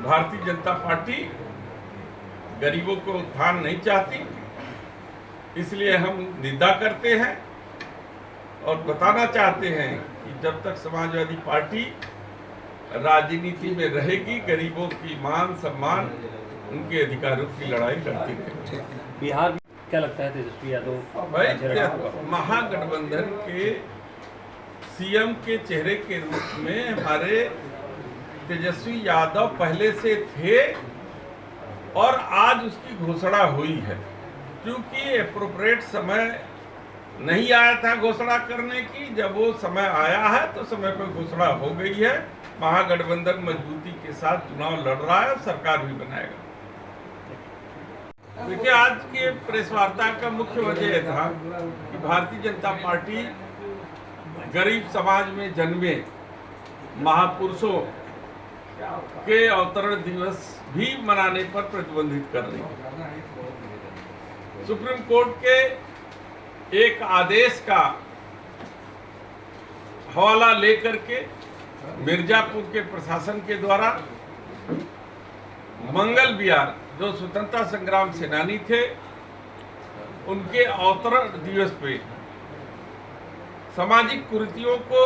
Bharatiya Janata party गरीबों को उत्थान नहीं चाहती, इसलिए हम निंदा करते हैं और बताना चाहते हैं कि जब तक समाजवादी पार्टी राजनीति में रहेगी, गरीबों की मान सम्मान, उनके अधिकारों की लड़ाई लड़ती रहेगी। बिहार में क्या लगता है तेजस्वी यादव? भाई, महागठबंधन के सीएम के चेहरे के रूप में हमारे तेजस्वी यादव पहले से थे और आज उसकी घोषणा हुई है। क्योंकि एप्रोप्रिएट समय नहीं आया था घोषणा करने की, जब वो समय आया है तो समय पर घोषणा हो गई है। महागठबंधन मजबूती के साथ चुनाव लड़ रहा है, सरकार भी बनाएगा। देखिए, आज के प्रेस वार्ता का मुख्य वजह था कि भारतीय जनता पार्टी गरीब समाज में जन्मे महापुरुषों के अवतरण दिवस भी मनाने पर प्रतिबंधित कर रही है। सुप्रीम कोर्ट के एक आदेश का हवाला लेकर के मिर्जापुर के प्रशासन के द्वारा मंगल विहार, जो स्वतंत्रता संग्राम सेनानी थे, उनके अवतरण दिवस पे सामाजिक कुरीतियों को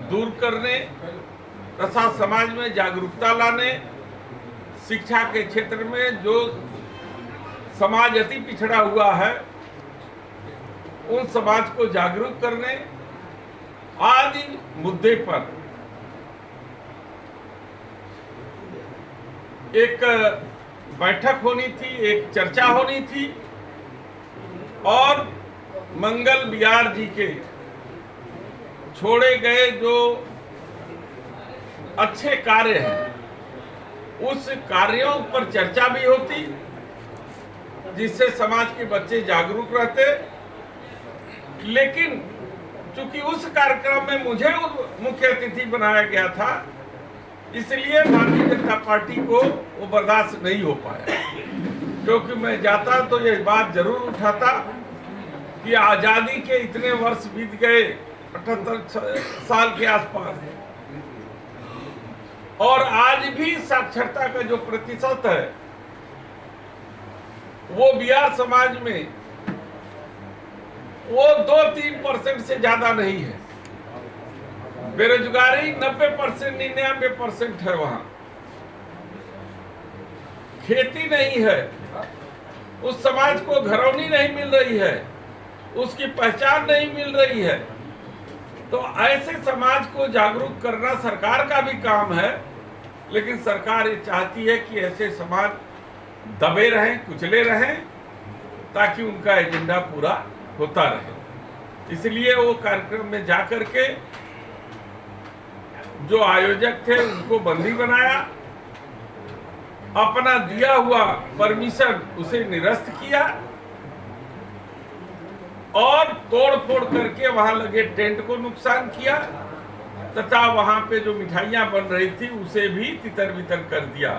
दूर करने तथा समाज में जागरूकता लाने, शिक्षा के क्षेत्र में जो समाज अति पिछड़ा हुआ है उन समाज को जागरूक करने आदि मुद्दे पर एक बैठक होनी थी, एक चर्चा होनी थी और मंगल विहार जी के छोड़े गए जो अच्छे कार्य हैं उस कार्यों पर चर्चा भी होती, जिससे समाज के बच्चे जागरूक रहते। लेकिन चूंकि उस कार्यक्रम में मुझे मुख्य अतिथि बनाया गया था, इसलिए भारतीय जनता पार्टी को वो बर्दाश्त नहीं हो पाया। क्योंकि मैं जाता तो ये बात जरूर उठाता कि आजादी के इतने वर्ष बीत गए, 78 साल के आसपास, और आज भी साक्षरता का जो प्रतिशत है वो बिहार समाज में वो 2-3% से ज्यादा नहीं है। बेरोजगारी 90%, 99% है। वहां खेती नहीं है, उस समाज को घरौनी नहीं मिल रही है, उसकी पहचान नहीं मिल रही है। तो ऐसे समाज को जागरूक करना सरकार का भी काम है, लेकिन सरकार ये चाहती है कि ऐसे समाज दबे रहें, कुचले रहें, ताकि उनका एजेंडा पूरा होता रहे। इसलिए वो कार्यक्रम में जाकर के जो आयोजक थे उनको बंदी बनाया, अपना दिया हुआ परमिशन उसे निरस्त किया और तोड़ फोड़ करके वहां लगे टेंट को नुकसान किया तथा वहां पे जो मिठाइयां बन रही थी उसे भी तितर बितर कर दिया।